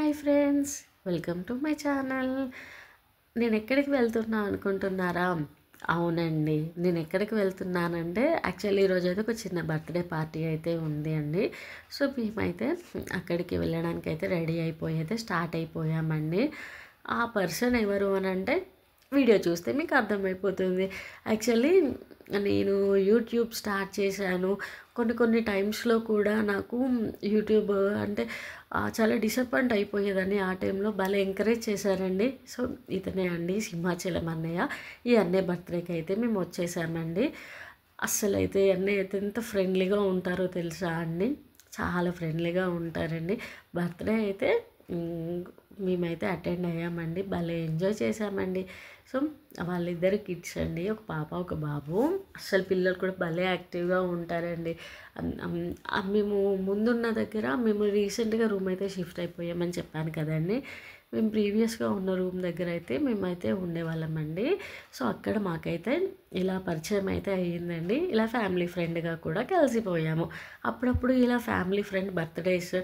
Hi friends, welcome to my channel. నేను ఎక్కడికి వెళ్తున్నా అనుకుంటున్నారా? అవునండి, నేను ఎక్కడికి వెళ్తున్నానంటే యాక్చువల్లీ ఈరోజు అయితే ఒక చిన్న బర్త్డే పార్టీ అయితే ఉంది అండి. సో మేమైతే అక్కడికి వెళ్ళడానికి అయితే రెడీ అయిపోయి అయితే స్టార్ట్ అయిపోయామండి. ఆ పర్సన్ ఎవరు అని అంటే వీడియో చూస్తే మీకు అర్థమైపోతుంది. యాక్చువల్లీ నేను యూట్యూబ్ స్టార్ట్ చేశాను. కొన్ని టైమ్స్లో కూడా నాకు యూట్యూబ్ అంటే చాలా డిసప్పాయింట్ అయిపోయేదని. ఆ టైంలో భలే ఎంకరేజ్ చేశారండి. సో ఇతనే అండి, సింహాచలం అన్నయ్య. ఈ అన్నయ్య బర్త్డేకి అయితే మేము వచ్చేసామండి. అస్సలు అయితే అన్నయ్య అయితే ఎంత ఫ్రెండ్లీగా ఉంటారో తెలుసా అండి, చాలా ఫ్రెండ్లీగా ఉంటారండి. బర్త్డే అయితే మేమైతే అటెండ్ అయ్యామండి, భలే ఎంజాయ్ చేసామండి. సో వాళ్ళిద్దరు కిడ్స్ అండి, ఒక పాప ఒక బాబు. అస్సలు పిల్లలు కూడా భలే యాక్టివ్గా ఉంటారండి. మేము ముందున్న దగ్గర మేము రీసెంట్గా రూమ్ అయితే షిఫ్ట్ అయిపోయామని చెప్పాను కదండి. మేము ప్రీవియస్గా ఉన్న రూమ్ దగ్గర అయితే మేమైతే ఉండేవాళ్ళమండి. సో అక్కడ మాకైతే ఇలా పరిచయం అయితే అయ్యిందండి. ఇలా ఫ్యామిలీ ఫ్రెండ్గా కూడా కలిసిపోయాము. అప్పుడప్పుడు ఇలా ఫ్యామిలీ ఫ్రెండ్ బర్త్డేస్,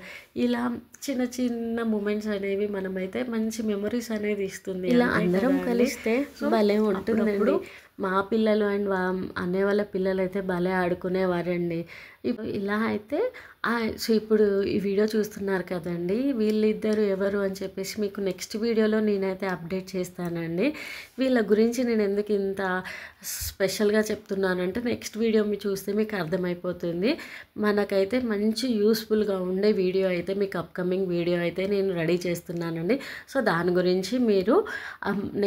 ఇలా చిన్న చిన్న మూమెంట్స్ అనేవి మనమైతే మంచి మెమరీస్ అనేది ఇస్తుంది. ఇలా అందరం కలిస్తే భలే ఉంటుందండి. మా పిల్లలు అండ్ అనే వాళ్ళ పిల్లలు అయితే భలే ఆడుకునేవారండి. ఇలా అయితే సో ఇప్పుడు ఈ వీడియో చూస్తున్నారు కదండి, వీళ్ళిద్దరు ఎవరు అని చెప్పేసి మీకు నెక్స్ట్ వీడియోలో నేనైతే అప్డేట్ చేస్తానండి. వీళ్ళ గురించి నేను ఎందుకు ఇంత స్పెషల్గా చెప్తున్నానంటే నెక్స్ట్ వీడియో మీరు చూస్తే మీకు అర్థమైపోతుంది. మనకైతే మంచి యూస్ఫుల్గా ఉండే వీడియో అయితే మీకు అప్కమింగ్ వీడియో అయితే నేను రెడీ చేస్తున్నానండి. సో దాని గురించి మీరు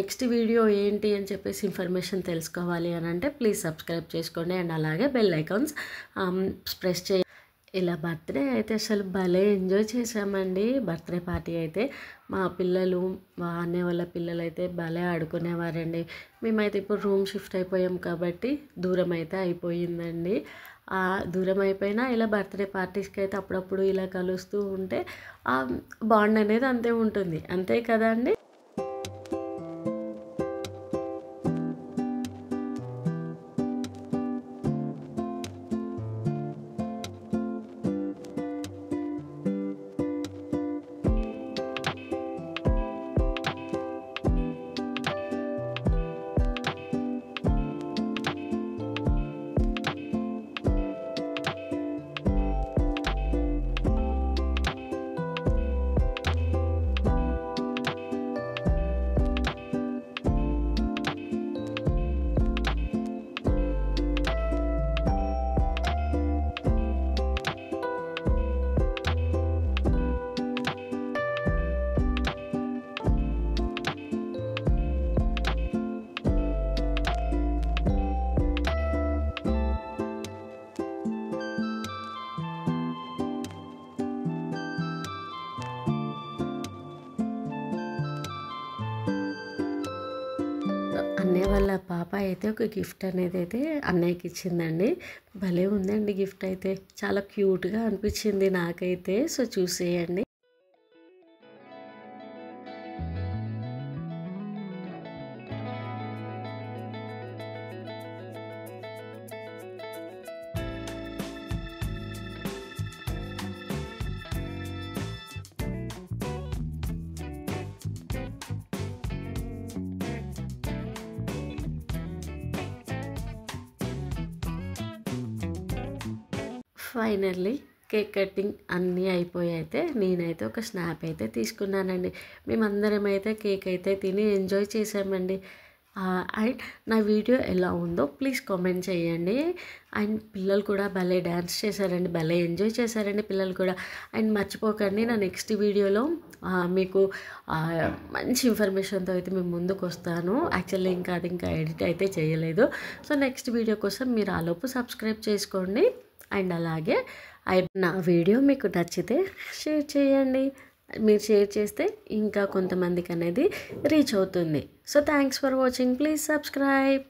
నెక్స్ట్ వీడియో ఏంటి అని చెప్పేసి ఇన్ఫర్మేషన్ తెలుసుకోవాలి అని అంటే ప్లీజ్ సబ్స్క్రైబ్ చేసుకోండి అండ్ అలాగే బెల్ ఐకాన్స్ ప్రెస్ చేయండి. ఇలా బర్త్డే అయితే అసలు భలే ఎంజాయ్ చేసామండి. బర్త్డే పార్టీ అయితే మా పిల్లలు అనే వాళ్ళ పిల్లలు అయితే భలే ఆడుకునేవారండి. మేమైతే ఇప్పుడు రూమ్ షిఫ్ట్ అయిపోయాం కాబట్టి దూరం అయితే అయిపోయిందండి. దూరం అయిపోయినా ఇలా బర్త్డే పార్టీస్కి అయితే అప్పుడప్పుడు ఇలా కలుస్తూ ఉంటే ఆ బాండ్ అనేది అంతే ఉంటుంది, అంతే కదా అండి. అన్నయ్య వాళ్ళ పాప అయితే ఒక గిఫ్ట్ అనేది అయితే అన్నయ్యకి ఇచ్చిందండి. భలే ఉందండి గిఫ్ట్ అయితే, చాలా క్యూట్గా అనిపించింది నాకైతే. సో చూసేయండి. ఫైనల్లీ కేక్ కటింగ్ అన్నీ అయిపోయి అయితే నేనైతే ఒక స్నాప్ అయితే తీసుకున్నానండి. మేమందరం అయితే కేక్ అయితే తిని ఎంజాయ్ చేసామండి. అండ్ నా వీడియో ఎలా ఉందో ప్లీజ్ కామెంట్ చేయండి. అండ్ పిల్లలు కూడా భలే డ్యాన్స్ చేశారండి, భలే ఎంజాయ్ చేశారండి పిల్లలు కూడా. అండ్ మర్చిపోకండి, నా నెక్స్ట్ వీడియోలో మీకు మంచి ఇన్ఫర్మేషన్తో అయితే మేము ముందుకు వస్తాను. యాక్చువల్లీ అది ఇంకా ఎడిట్ అయితే చేయలేదు. సో నెక్స్ట్ వీడియో కోసం మీరు ఆలోపు సబ్స్క్రైబ్ చేసుకోండి. అండ్ అలాగే నా వీడియో మీకు నచ్చితే షేర్ చేయండి. మీరు షేర్ చేస్తే ఇంకా కొంతమందికి అనేది రీచ్ అవుతుంది. So thanks for watching, please subscribe.